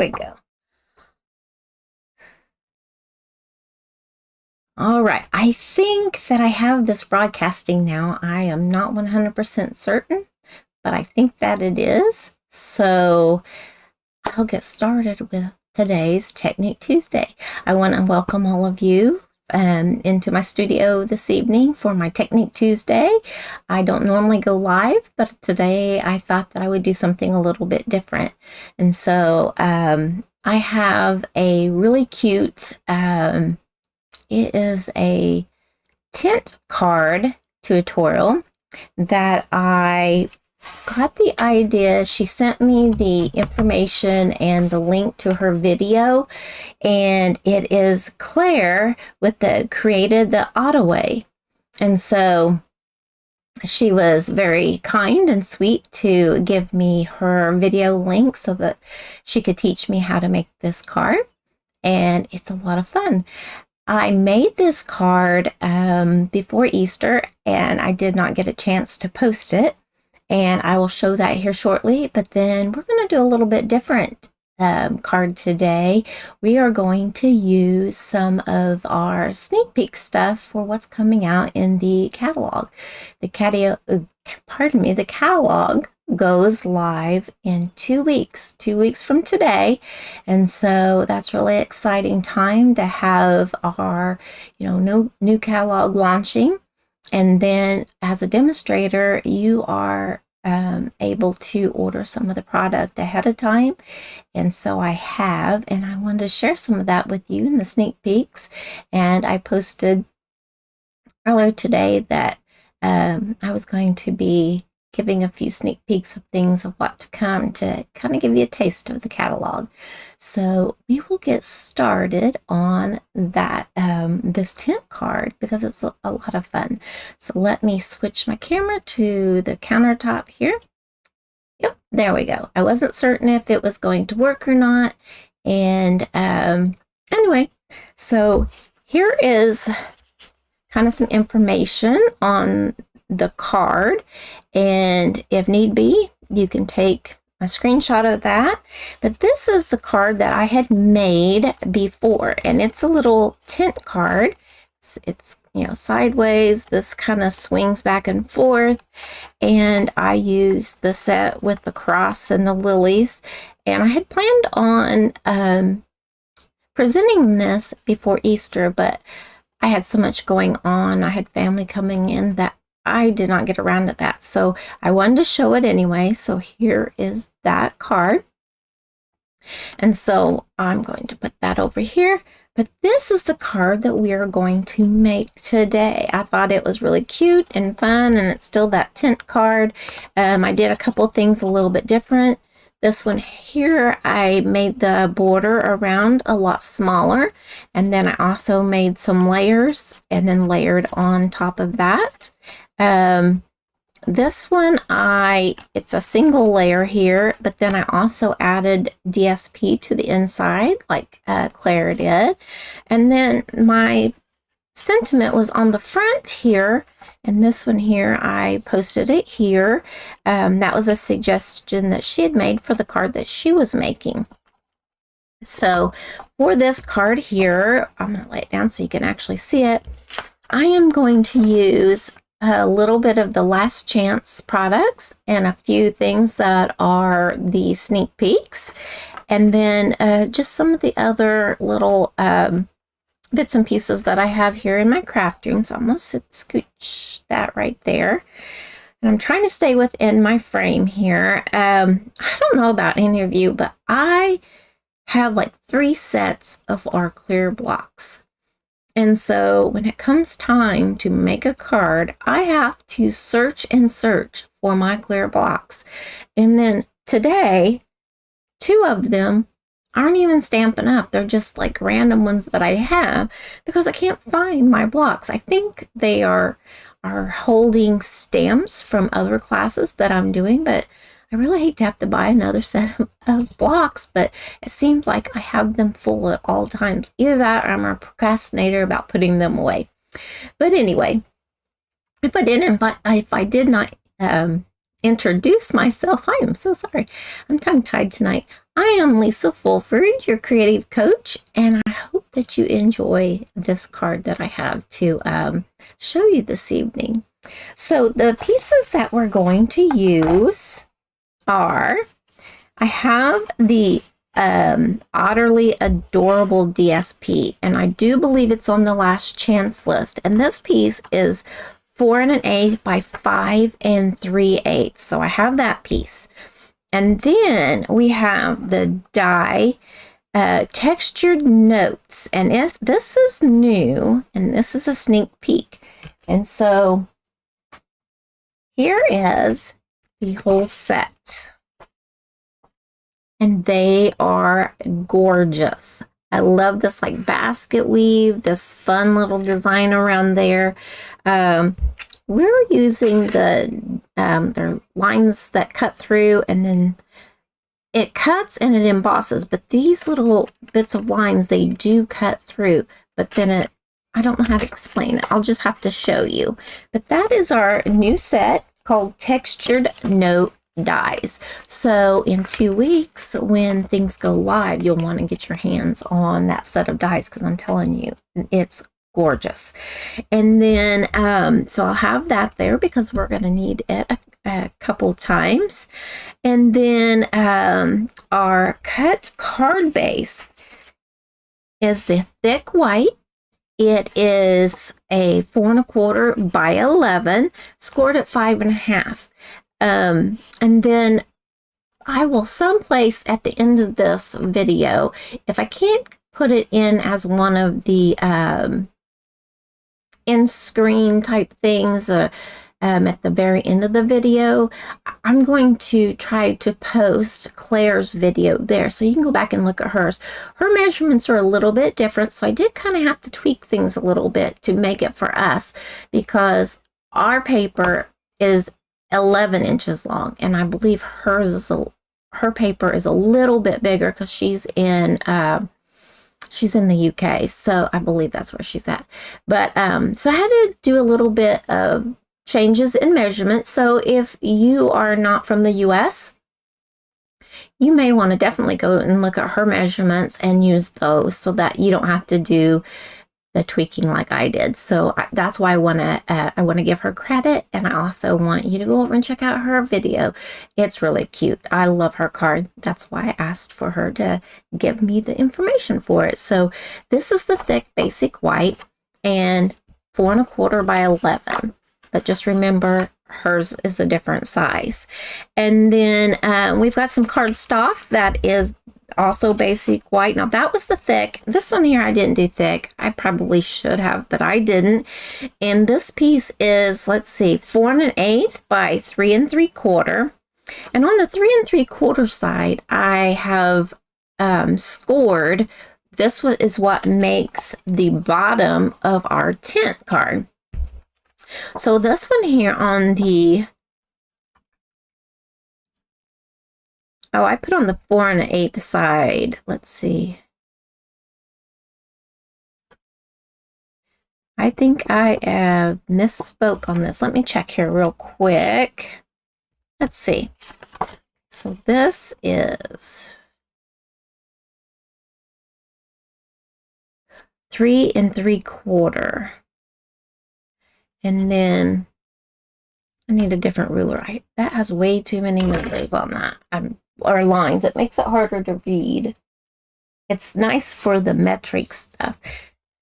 we go. All right, I think that I have this broadcasting now. I am not 100% certain, but I think that it is. So I'll get started with today's Technique Tuesday. I want to welcome all of you into my studio this evening for my Technique Tuesday. I don't normally go live, but today I thought that I would do something a little bit different. And so I have a really cute, it is a tint card tutorial that I got the idea. She sent me the information and the link to her video, and it is Claire created the Ottaway. And so she was very kind and sweet to give me her video link so that she could teach me how to make this card, and it's a lot of fun. I made this card before Easter, and I did not get a chance to post it, and I will show that here shortly. But then we're going to do a little bit different card today. We are going to use some of our sneak peek stuff for what's coming out in the catalog. The catalog goes live in 2 weeks, 2 weeks from today. And so that's really exciting time to have our, new catalog launching. And then as a demonstrator, you are able to order some of the product ahead of time. And so I have, and I wanted to share some of that with you in the sneak peeks. And I posted earlier today that I was going to be giving a few sneak peeks of things of what to come to kind of give you a taste of the catalog. So we will get started on that this tint card because it's a lot of fun. So let me switch my camera to the countertop here. Yep, there we go. I wasn't certain if it was going to work or not. And anyway, so here is kind of some information on the card, and if need be, you can take a screenshot of that. But this is the card that I had made before, and it's a little tint card. It's sideways. This kind of swings back and forth, and I used the set with the cross and the lilies, and I had planned on presenting this before Easter, but I had so much going on. I had family coming in that I did not get around to that. So I wanted to show it anyway. So here is that card. And so I'm going to put that over here. But this is the card that we are going to make today. I thought it was really cute and fun, and it's still that tint card. I did a couple things a little bit different. This one here, I made the border around a lot smaller, and then I also made some layers and then layered on top of that. This one, it's a single layer here, but then I also added DSP to the inside like Claire did. And then my sentiment was on the front here, and this one here, I posted it here. That was a suggestion that she had made for the card that she was making. So for this card here, I'm going to lay it down so you can actually see it. I am going to use a little bit of the Last Chance products and a few things that are the sneak peeks, and then just some of the other little bits and pieces that I have here in my craft room. So I'm going to scooch that right there. And I'm trying to stay within my frame here. I don't know about any of you, but I have like 3 sets of our clear blocks. And so when it comes time to make a card, I have to search and search for my clear blocks. And then today, 2 of them aren't even Stampin' Up. They're just like random ones that I have because I can't find my blocks. I think they are holding stamps from other classes that I'm doing, but I really hate to have to buy another set of blocks, but it seems like I have them full at all times. Either that or I'm a procrastinator about putting them away. But anyway, if I did not introduce myself, I am so sorry. I'm tongue-tied tonight. I am Lisa Fulford, your creative coach, and I hope that you enjoy this card that I have to show you this evening. So the pieces that we're going to use are, I have the Utterly Adorable DSP, and I do believe it's on the last chance list, and this piece is 4 1/8 by 5 3/8. So I have that piece. And then we have the die textured notes. And if this is new, and this is a sneak peek. And so here is the whole set. And they are gorgeous. I love this like basket weave, this fun little design around there. We're using their lines that cut through, and then it cuts and it embosses, but these little bits of lines, they do cut through, but then I don't know how to explain it. I'll just have to show you. But that is our new set called Textured Note Dies. So in 2 weeks, when things go live, you'll want to get your hands on that set of dies, because I'm telling you, it's gorgeous. And then so I'll have that there because we're going to need it a couple times. And then our cut card base is the thick white. It is a 4 1/4 by 11, scored at 5 1/2. And then I will someplace at the end of this video, if I can't put it in as one of the in-screen type things at the very end of the video, I'm going to try to post Claire's video there, so you can go back and look at hers. Her measurements are a little bit different, so I did kind of have to tweak things a little bit to make it for us, because our paper is 11 inches long, and I believe hers is her paper is a little bit bigger because she's in the UK, so I believe that's where she's at. But so I had to do a little bit of changes in measurement. So if you are not from the US, you may want to definitely go and look at her measurements and use those, so that you don't have to do the tweaking like I did. So that's why I want to give her credit, and I also want you to go over and check out her video. It's really cute. I love her card. That's why I asked for her to give me the information for it. So this is the thick basic white, and 4 1/4 by 11. But just remember, hers is a different size. And then we've got some cardstock that is also basic white. Now that was the thick. This one here I didn't do thick. I probably should have, but I didn't. And this piece is, let's see, 4 1/8 by 3 3/4. And on the 3 3/4 side, I have scored. This is what makes the bottom of our tent card. So this one here on the, oh, I put on the 4 1/8 side. Let's see. I think I misspoke on this. Let me check here real quick. Let's see. So this is 3 3/4. And then I need a different ruler. That has way too many numbers on that, or lines. It makes it harder to read. It's nice for the metric stuff,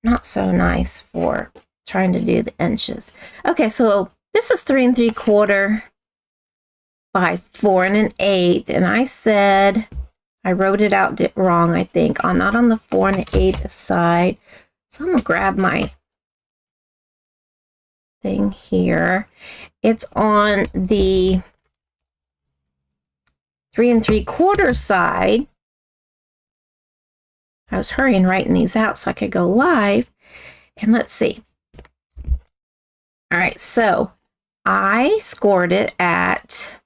not so nice for trying to do the inches. Okay, so this is 3 3/4 by 4 1/8, and I said, I wrote it out wrong, I think, not on the 4 1/8 side. So I'm gonna grab my thing here. It's on the 3 3/4 side. I was hurrying writing these out so I could go live. And let's see. All right, so I scored it at,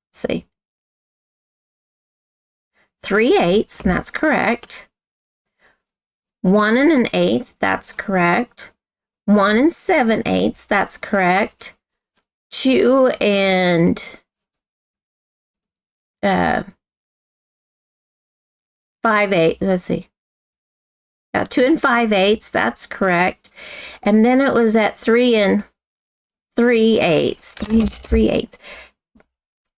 let's see, 3/8, and that's correct. 1 1/8, that's correct. 1 7/8, that's correct. 2 and 5/8. Let's see. 2 5/8. That's correct. And then it was at 3 3/8. 3 3/8.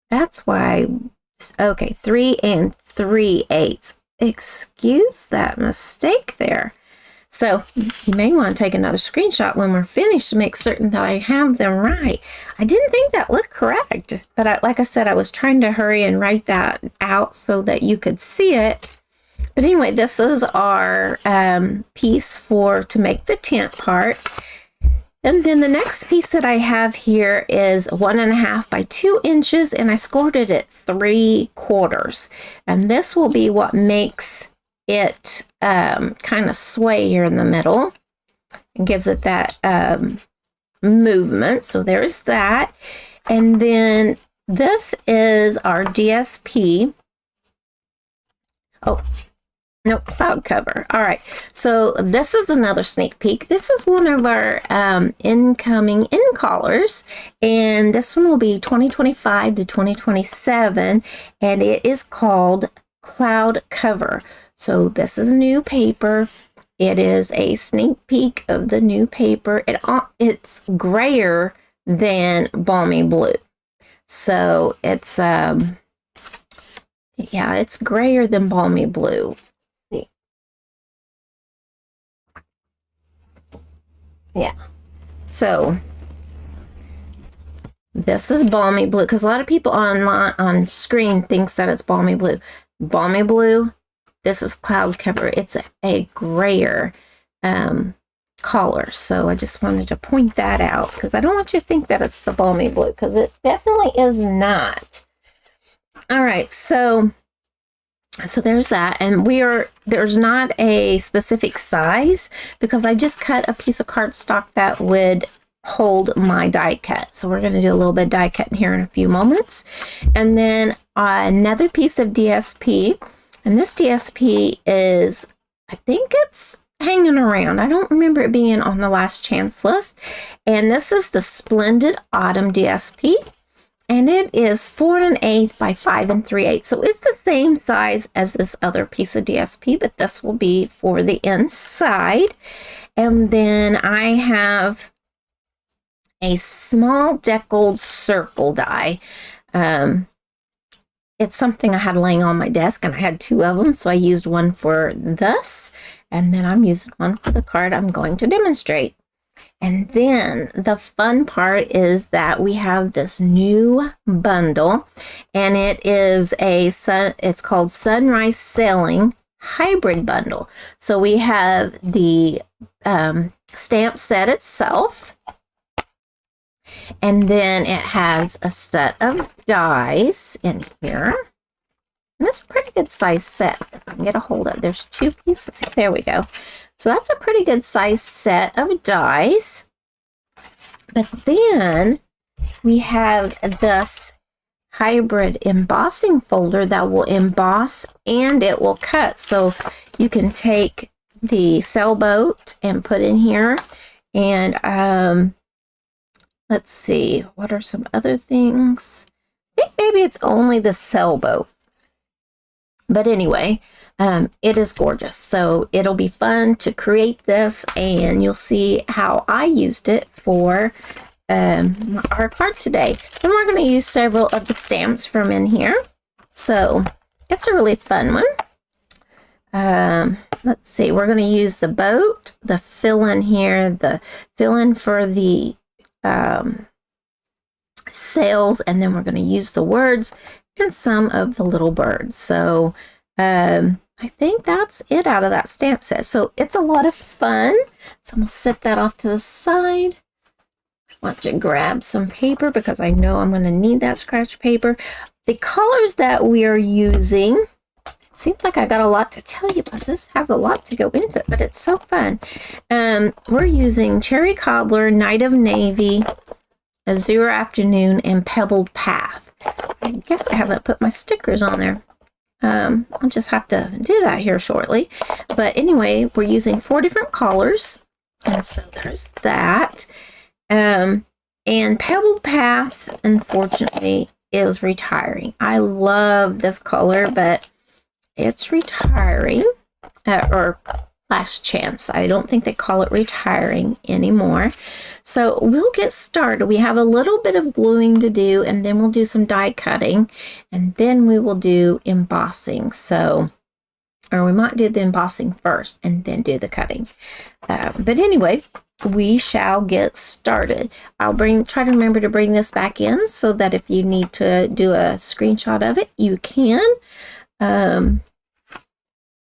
That's why. Okay, 3 3/8. Excuse that mistake there. So you may want to take another screenshot when we're finished to make certain that I have them right. I didn't think that looked correct, but like I said, I was trying to hurry and write that out so that you could see it. But anyway, this is our piece to make the tent part. And then the next piece that I have here is 1.5 by 2 inches, and I scored it at 3/4. And this will be what makes it kind of sway here in the middle and gives it that movement. So there's that. And then this is our DSP. Oh, no, cloud cover. All right. So this is another sneak peek. This is one of our incoming in-callers, and this one will be 2025 to 2027, and it is called Cloud Cover. So this is new paper. It is a sneak peek of the new paper. It's grayer than Balmy Blue. So it's yeah, it's grayer than Balmy Blue. Yeah. So this is Balmy Blue, because a lot of people on screen thinks that it's Balmy Blue. Balmy Blue. This is Cloud Cover. It's a grayer color. So I just wanted to point that out, because I don't want you to think that it's the Balmy Blue, because it definitely is not. All right, so there's that. And there's not a specific size, because I just cut a piece of cardstock that would hold my die cut. So we're going to do a little bit of die cutting here in a few moments. And then another piece of DSP. And this DSP is, I think it's hanging around. I don't remember it being on the last chance list. And this is the Splendid Autumn DSP. And it is 4 1/8 by 5 3/8. So it's the same size as this other piece of DSP, but this will be for the inside. And then I have a small deckled circle die. It's something I had laying on my desk, and I had 2 of them, so I used one for this, and then I'm using one for the card I'm going to demonstrate. And then the fun part is that we have this new bundle, and it is it's called Sunrise Sailing Hybrid Bundle. So we have the stamp set itself, and then it has a set of dies in here. And it's a pretty good size set, if I can get a hold of it. There's 2 pieces. There we go. So that's a pretty good size set of dies. But then we have this hybrid embossing folder that will emboss and it will cut. So you can take the sailboat and put in here. And let's see, what are some other things? I think maybe it's only the sailboat. But anyway, it is gorgeous. So it'll be fun to create this, and you'll see how I used it for our card today. Then we're going to use several of the stamps from in here. So it's a really fun one. Let's see, we're going to use the boat, the fill-in here, the fill-in for the sails, and then we're going to use the words and some of the little birds. So I think that's it out of that stamp set. So it's a lot of fun. So I'm going to set that off to the side. I want to grab some paper because I know I'm going to need that scratch paper. The colors that we are using, seems like I got a lot to tell you, but this has a lot to go into it, but it's so fun. We're using Cherry Cobbler, Night of Navy, Azure Afternoon, and Pebbled Path. I guess I haven't put my stickers on there. I'll just have to do that here shortly. But anyway, we're using 4 different colors. And so there's that. And Pebbled Path, unfortunately, is retiring. I love this color, but it's retiring, or last chance. I don't think they call it retiring anymore. So we'll get started. We have a little bit of gluing to do, and then we'll do some die cutting, and then we will do embossing. So, or we might do the embossing first and then do the cutting. But anyway, we shall get started. I'll try to remember to bring this back in so that if you need to do a screenshot of it, you can.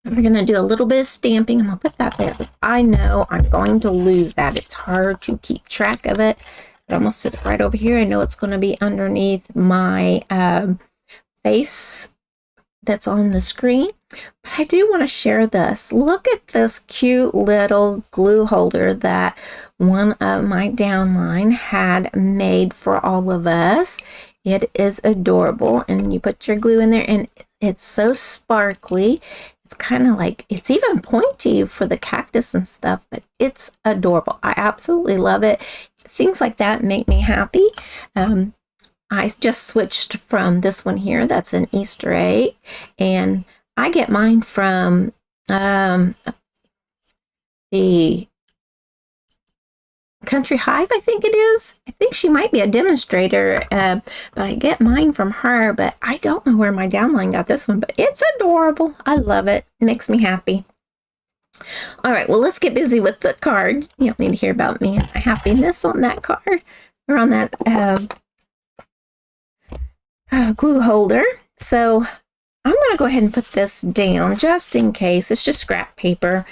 We're going to do a little bit of stamping. I'm going to put that there because I know I'm going to lose that. It's hard to keep track of it. But I'm going to sit it right over here. I know it's going to be underneath my face that's on the screen. But I do want to share this. Look at this cute little glue holder that one of my downline had made for all of us. It is adorable. And you put your glue in there and it's so sparkly. It's kind of like, it's even pointy for the cactus and stuff, but it's adorable. I absolutely love it. Things like that make me happy. I just switched from this one here. That's an Easter egg. And I get mine from the Country Hive, I think it is. I think she might be a demonstrator, but I get mine from her, but I don't know where my downline got this one, but it's adorable. I love it. It makes me happy. All right, well, let's get busy with the card. You don't need to hear about me and my happiness on that card, or on that glue holder. So I'm going to go ahead and put this down just in case. It's just scrap paper.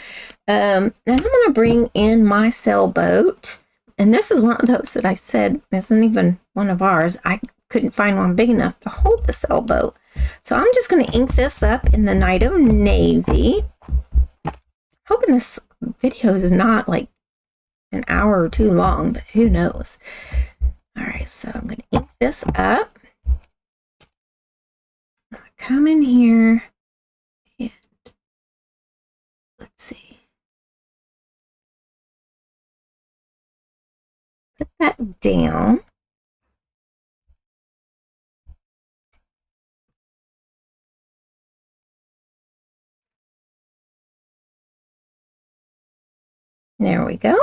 And I'm going to bring in my sailboat. And this is one of those that I said isn't even one of ours. I couldn't find one big enough to hold the sailboat. So I'm just going to ink this up in the Night of Navy. Hoping this video is not like an hour or two long, but who knows. All right, so I'm going to ink this up. Come in here and let's see. Put that down. There we go.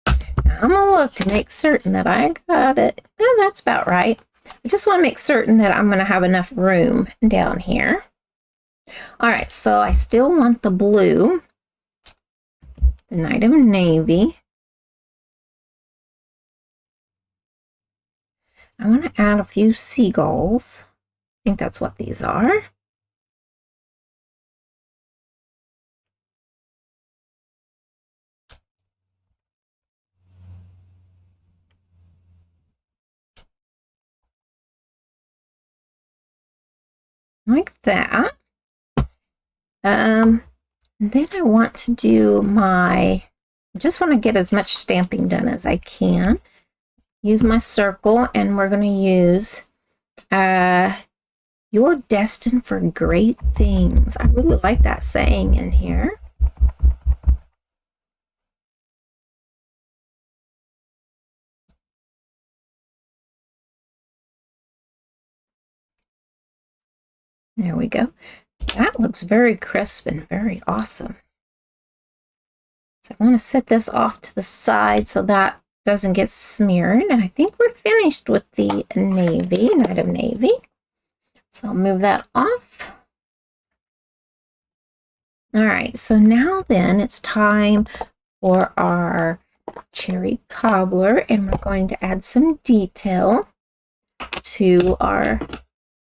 Now I'm going to look to make certain that I got it. Oh, that's about right. I just want to make certain that I'm going to have enough room down here. All right, so I still want the blue, the Night of Navy. I want to add a few seagulls. I think that's what these are. Like that. And then I want to do I just want to get as much stamping done as I can. Use my circle, and we're going to use "You're destined for great things." I really like that saying in here. There we go. That looks very crisp and very awesome. So I want to set this off to the side so that doesn't get smeared. And I think we're finished with the navy, Night of Navy. So I'll move that off. All right, so now then it's time for our cherry cobbler, and we're going to add some detail to our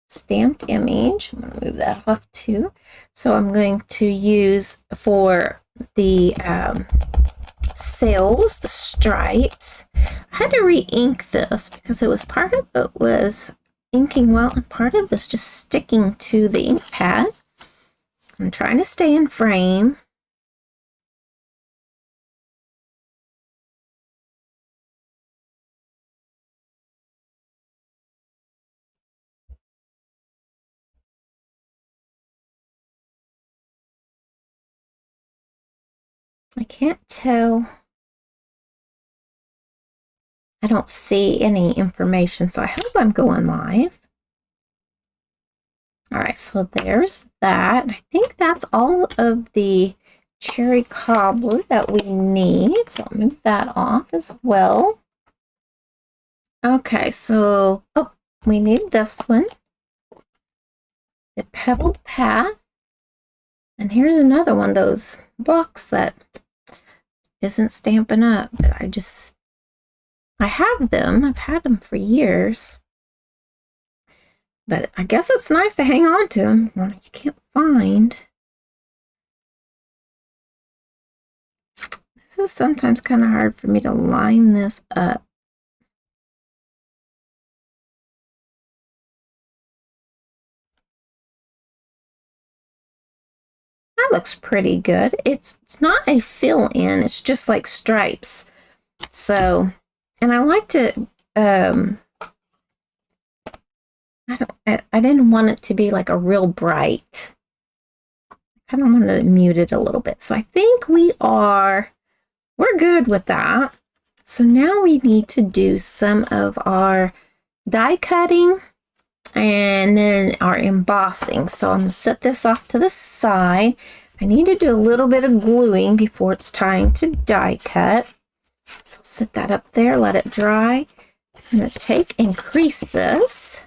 stamped image. I'm going to move that off too. So I'm going to use for the sails, the stripes. I had to re-ink this because it was part of it was inking well and part of it was just sticking to the ink pad. I'm trying to stay in frame. I can't tell. I don't see any information, so I hope I'm going live. All right, so there's that. I think that's all of the cherry cobbler that we need. So I'll move that off as well. Okay, so we need this one, the pebbled path. And here's another one, those books that isn't Stampin' Up, but I have them. I've had them for years. But I guess it's nice to hang on to them. Well, you can't find. This is sometimes kind of hard for me to line this up. That looks pretty good. It's not a fill-in. It's just like stripes. So, and I like to, I didn't want it to be like a real bright. I kind of wanted to mute it a little bit. So I think we're good with that. So now we need to do some of our die cutting and then our embossing. So I'm going to set this off to the side. I need to do a little bit of gluing before it's time to die cut. So I'll set that up there, let it dry. I'm going to take and crease this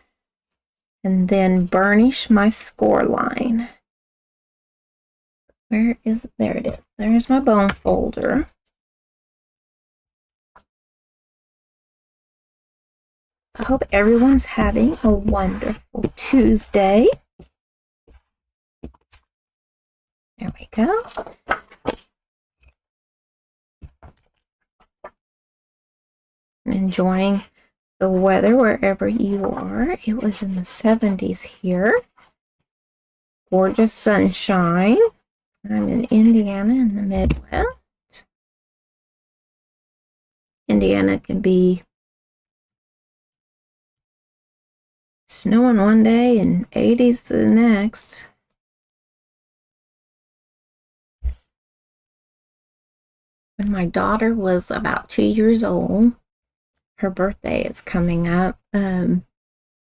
and then burnish my score line. Where is it? There it is. There's my bone folder. I hope everyone's having a wonderful Tuesday. There we go. And enjoying the weather wherever you are. It was in the 70s here. Gorgeous sunshine. I'm in Indiana in the Midwest. Indiana can be snowing one day and 80s the next. When my daughter was about 2 years old, her birthday is coming up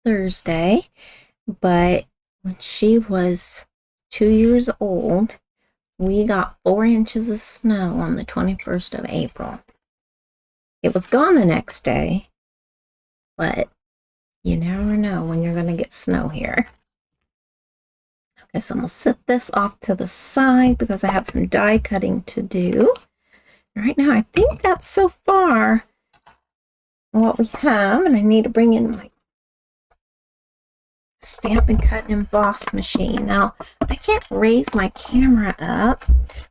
Thursday, but when she was 2 years old, we got 4 inches of snow on the 21st of April. It was gone the next day, but you never know when you're going to get snow here. Okay, so I'm going to set this off to the side because I have some die cutting to do. Right now, I think that's so far what we have, and I need to bring in my Stampin' Cut and Emboss machine. Now, I can't raise my camera up,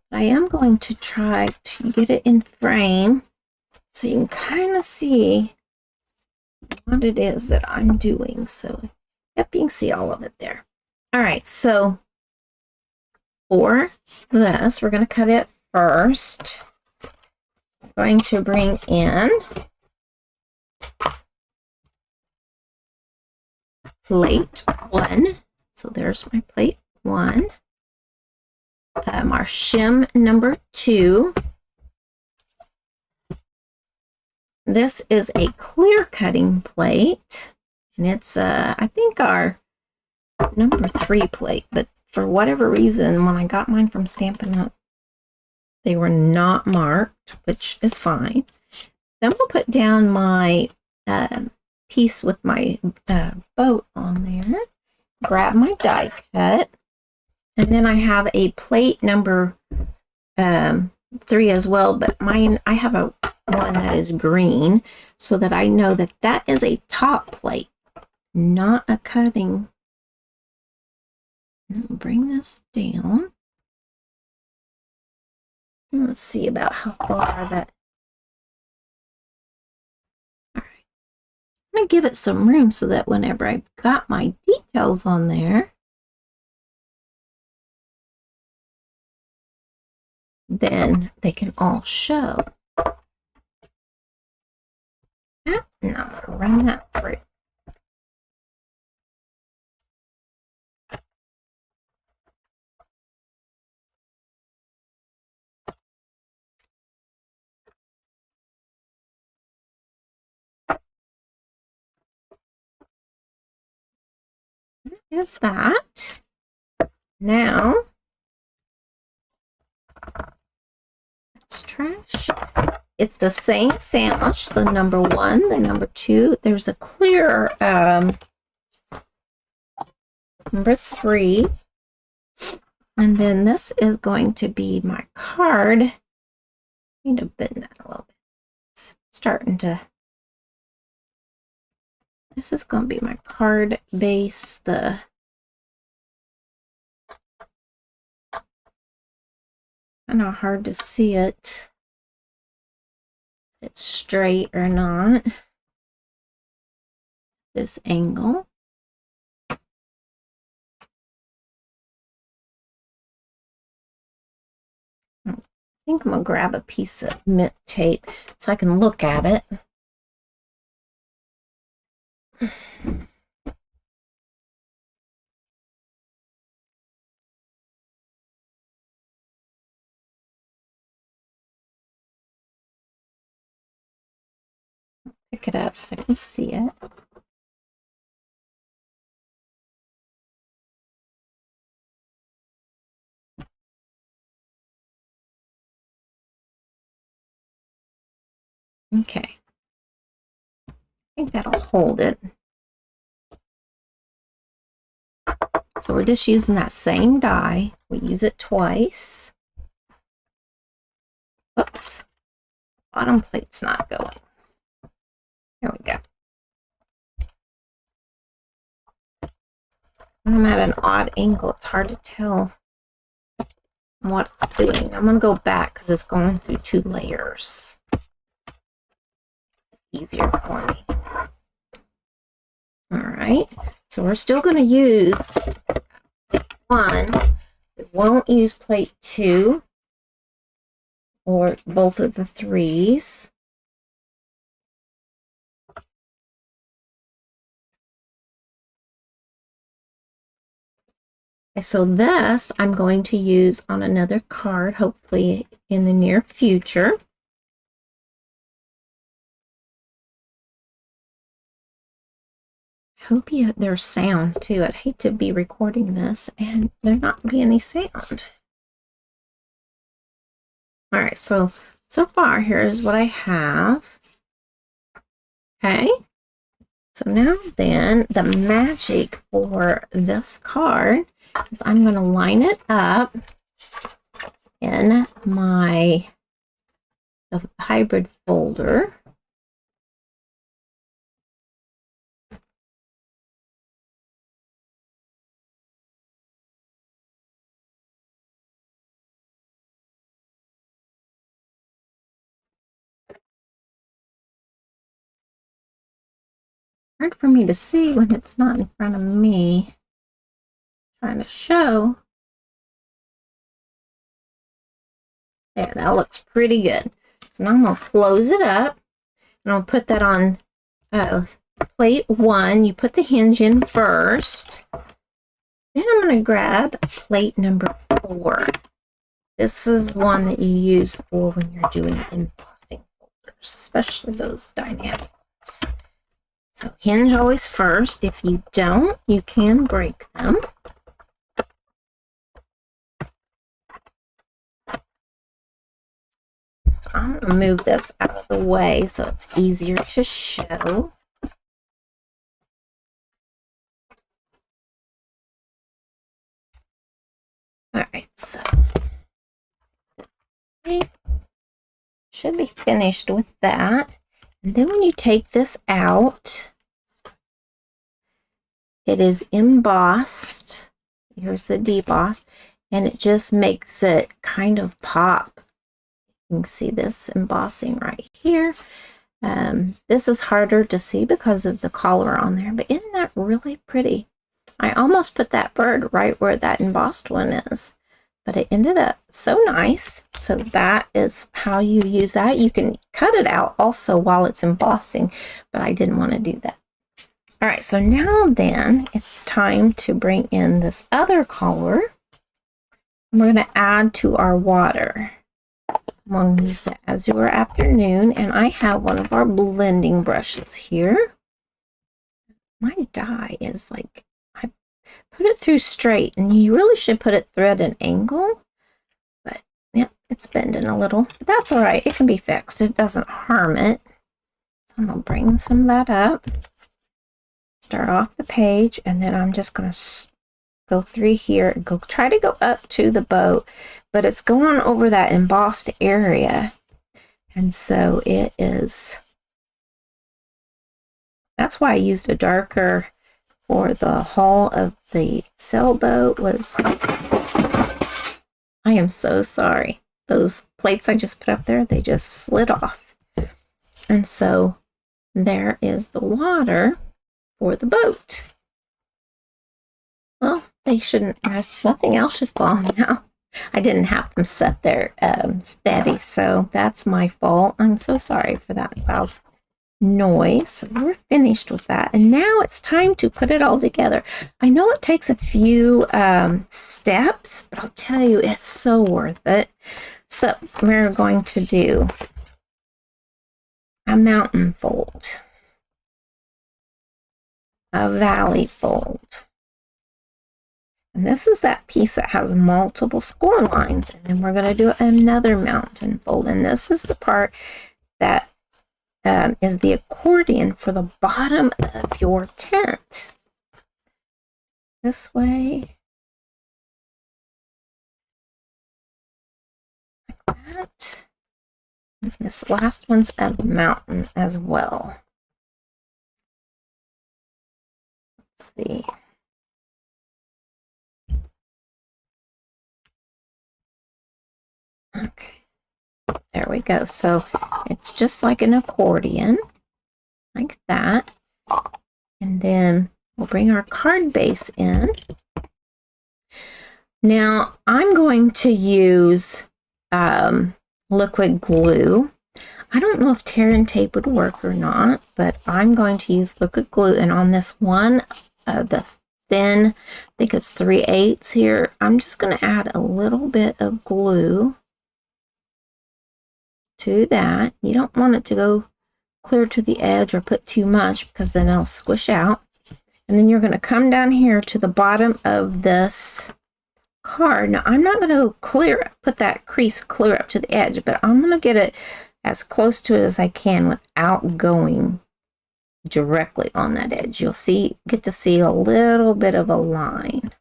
but I am going to try to get it in frame so you can kind of see what it is that I'm doing. So, yep, you can see all of it there. All right, so for this, we're going to cut it first. I'm going to bring in plate 1. So there's my plate 1. Our shim number 2. This is a clear cutting plate, and it's I think our number 3 plate, but for whatever reason, when I got mine from Stampin' Up, they were not marked, which is fine. Then we'll put down my piece with my boat on there, grab my die cut, and then I have a plate number 3 as well, but mine, I have a one that is green so that I know that that is a top plate, not a cutting. Bring this down. Let's see about how far that. All right. I'm going to give it some room so that whenever I've got my details on there, then they can all show. Yeah, now I'm going to run that through. There's that. Now, that's trash. It's the same sandwich, the number 1, the number 2. There's a clear number 3. And then this is going to be my card. I need to bend that a little bit. It's starting to... This is going to be my card base, the... I know hard to see it. If it's straight or not. This angle. I think I'm going to grab a piece of mint tape so I can look at it. Pick it up so I can see it. Okay. I think that'll hold it. So we're just using that same die. We use it twice. Oops. Bottom plate's not going. There we go. When I'm at an odd angle, it's hard to tell what it's doing. I'm going to go back because it's going through 2 layers. Easier for me. All right. So we're still going to use plate 1. We won't use plate 2 or both of the 3s. So this I'm going to use on another card, hopefully in the near future. I hope there's sound too. I'd hate to be recording this and there not be any sound. All right, so far here's what I have. Okay. So now then, the magic for this card is I'm going to line it up in the hybrid folder. Hard for me to see when it's not in front of me. Trying to show. There, that looks pretty good. So now I'm going to close it up and I'll put that on plate 1. You put the hinge in first. Then I'm going to grab plate number 4. This is one that you use for when you're doing embossing folders, especially those dynamic ones. So hinge always first. If you don't, you can break them. So I'm going to move this out of the way so it's easier to show. All right, so should be finished with that. And then when you take this out, it is embossed. Here's the deboss, and it just makes it kind of pop. You can see this embossing right here. This is harder to see because of the collar on there, but isn't that really pretty? I almost put that bird right where that embossed one is, but it ended up so nice. So that is how you use that. You can cut it out also while it's embossing, but I didn't want to do that. All right, so now then it's time to bring in this other color. We're going to add to our water. I'm going to use the Azure Afternoon, and I have one of our blending brushes here. My die is like, I put it through straight, and you really should put it through at an angle. But yep, it's bending a little, but that's all right. It can be fixed. It doesn't harm it. So I'm gonna bring some of that up, start off the page, and then I'm just gonna go through here and try to go up to the boat, but it's going over that embossed area, and so it is. That's why I used a darker for the hull of the sailboat. I am so sorry. Those plates I just put up there, they just slid off. And so there is the water for the boat. Well, they shouldn't, nothing else should fall now. I didn't have them set there steady, so that's my fault. I'm so sorry for that loud noise. We're finished with that, and now it's time to put it all together. I know it takes a few steps, but I'll tell you, it's so worth it. So we're going to do a mountain fold, a valley fold, and this is that piece that has multiple score lines, and then we're going to do another mountain fold, and this is the part that is the accordion for the bottom of your tent. This way, like that. And this last one's a mountain as well. Let's see. Okay. There we go. So it's just like an accordion, like that. And then we'll bring our card base in. Now I'm going to use liquid glue. I don't know if tear and tape would work or not, but I'm going to use liquid glue. And on this one, the thin, I think it's 3/8 here, I'm just going to add a little bit of glue to that. You don't want it to go clear to the edge or put too much, because then it'll squish out. And then you're going to come down here to the bottom of this card. Now I'm not going to put that crease clear up to the edge, but I'm going to get it as close to it as I can without going directly on that edge. You'll get to see a little bit of a line.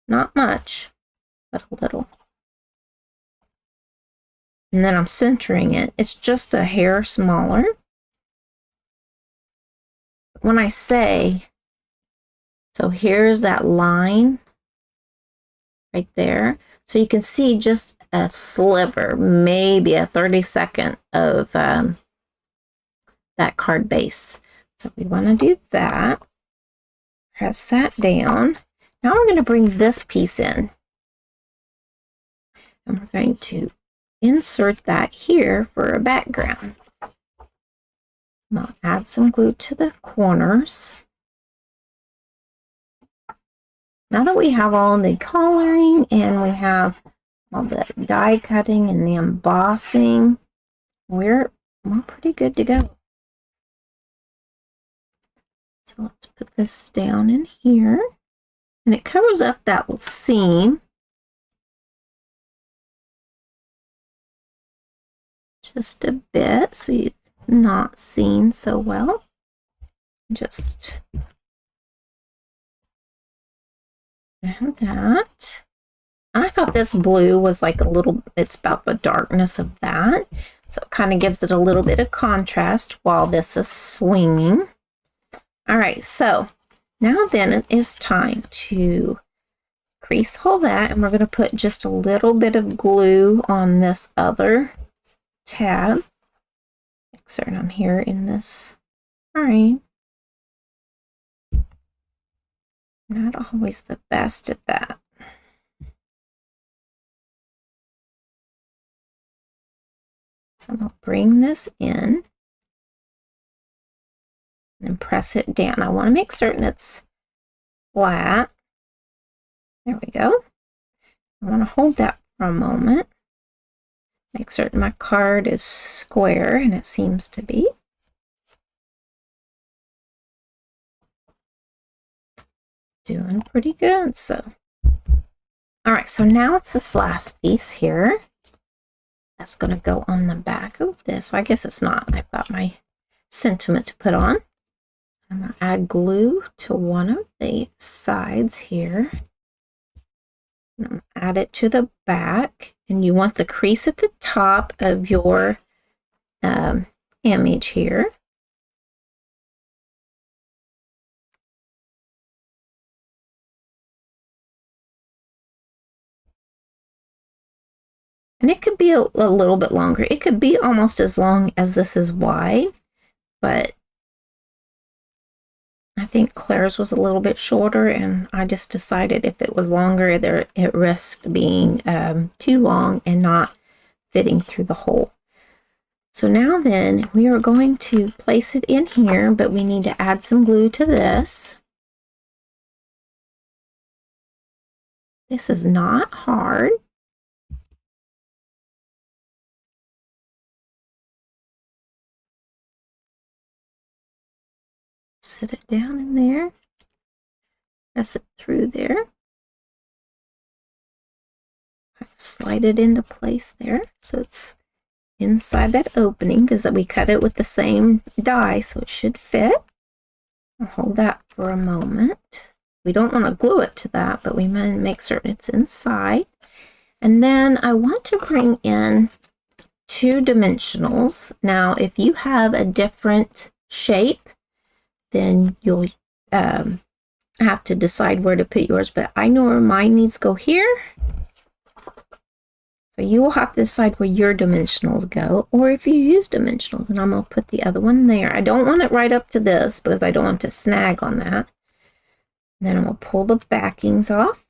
Not much, but a little. And then I'm centering it. It's just a hair smaller. When I say, so here's that line right there. So you can see just a sliver, maybe a 32nd of that card base. So we want to do that. Press that down. Now we're going to bring this piece in. And we're going to insert that here for a background. I'll add some glue to the corners. Now that we have all the coloring and we have all the die cutting and the embossing, we're pretty good to go. So let's put this down in here, and it covers up that little seam. Just a bit, so it's not seen so well. Just add that. I thought this blue was like a little, it's about the darkness of that. So it kind of gives it a little bit of contrast while this is swinging. All right, so now then it is time to crease all that, and we're going to put just a little bit of glue on this other tab. Exert on here in this. All right. Not always the best at that. So I'm going to bring this in and press it down. I want to make certain it's flat. There we go. I want to hold that for a moment. Make certain my card is square, and it seems to be. doing pretty good. So, all right, so now it's this last piece here. That's going to go on the back of this. Well, I guess it's not. I've got my sentiment to put on. I'm going to add glue to one of the sides here. I'm going to add it to the back. And you want the crease at the top of your image here. And it could be a little bit longer. It could be almost as long as this is wide, but I think Claire's was a little bit shorter, and I just decided if it was longer, it risked being too long and not fitting through the hole. So now then, we are going to place it in here, but we need to add some glue to this. This is not hard. Set it down in there. Press it through there. Slide it into place there so it's inside that opening, because we cut it with the same die, so it should fit. I'll hold that for a moment. We don't want to glue it to that, but we want to make certain it's inside. And then I want to bring in 2 dimensionals. Now, if you have a different shape, then you'll have to decide where to put yours, but I know where mine needs to go here. So you will have to decide where your dimensionals go, or if you use dimensionals, and I'm going to put the other one there. I don't want it right up to this because I don't want to snag on that. And then I'm going to pull the backings off.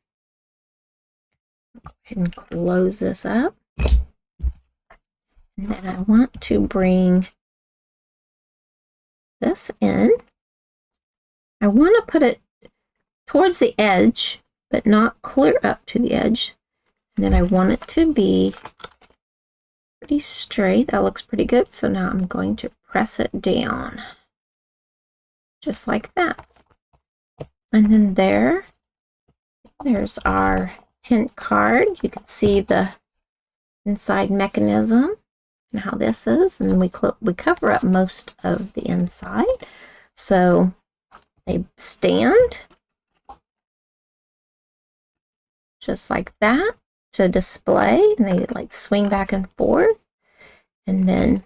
Go ahead and close this up. And then I want to bring this in. I want to put it towards the edge, but not clear up to the edge. And then I want it to be pretty straight. That looks pretty good. So now I'm going to press it down, just like that. And then there's our tint card. You can see the inside mechanism and how this is. And we cover up most of the inside. So they stand just like that to display, and they like swing back and forth, and then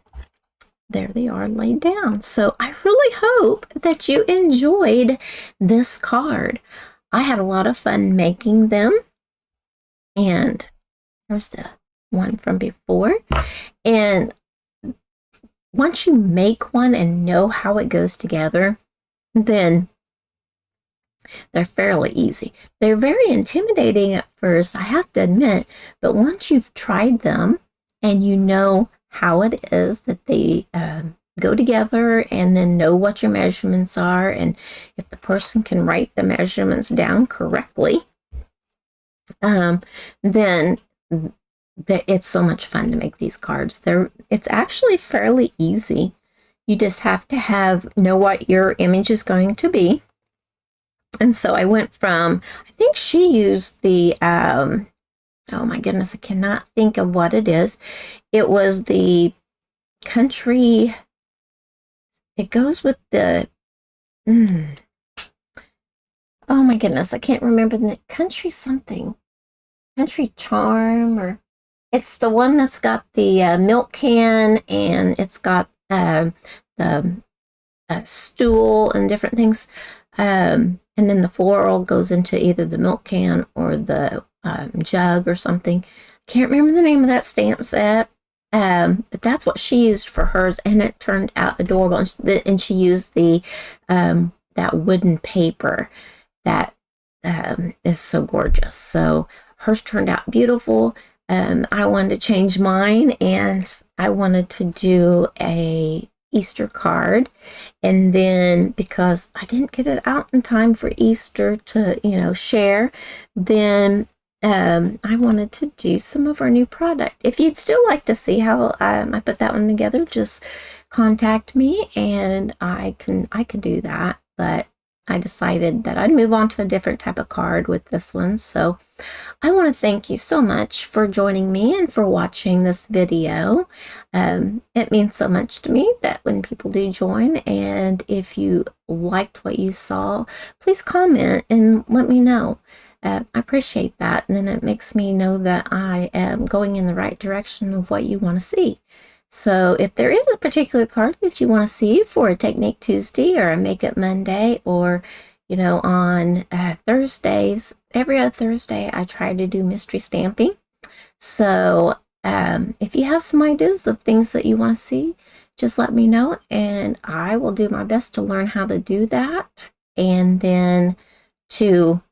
there they are laid down. So I really hope that you enjoyed this card. I had a lot of fun making them, and there's the one from before. And once you make one and know how it goes together, then they're fairly easy. They're very intimidating at first, I have to admit, but once you've tried them and you know how it is that they go together, and then know what your measurements are, and if the person can write the measurements down correctly, then it's so much fun to make these cards. It's actually fairly easy. You just have to know what your image is going to be. And so I went from, I think she used the, oh my goodness, I cannot think of what it is. It was the country, it goes with the, oh my goodness, I can't remember the country something. Country Charm, or it's the one that's got the milk can, and it's got the stool and different things. And then the floral goes into either the milk can or the jug or something. Can't remember the name of that stamp set. But that's what she used for hers, and it turned out adorable. And she used the that wooden paper that is so gorgeous. So hers turned out beautiful. I wanted to change mine, and I wanted to do a Easter card, and then because I didn't get it out in time for Easter to share, then I wanted to do some of our new product. If you'd still like to see how I put that one together, just contact me and I can do that. But I decided that I'd move on to a different type of card with this one. So I want to thank you so much for joining me and for watching this video. It means so much to me that when people do join, and if you liked what you saw, please comment and let me know. I appreciate that, and then it makes me know that I am going in the right direction of what you want to see. So if there is a particular card that you want to see for a Technique Tuesday or a Makeup Monday, or on Thursdays, every other Thursday, I try to do mystery stamping. So if you have some ideas of things that you want to see, just let me know, and I will do my best to learn how to do that, and then to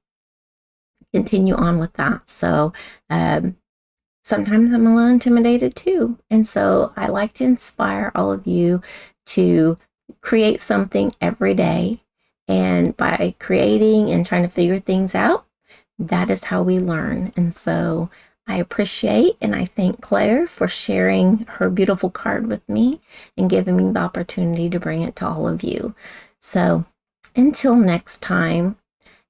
continue on with that. So sometimes I'm a little intimidated too. And so I like to inspire all of you to create something every day. And by creating and trying to figure things out, that is how we learn. And so I appreciate and I thank Claire for sharing her beautiful card with me and giving me the opportunity to bring it to all of you. So until next time,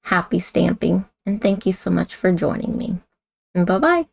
happy stamping, and thank you so much for joining me. Bye-bye.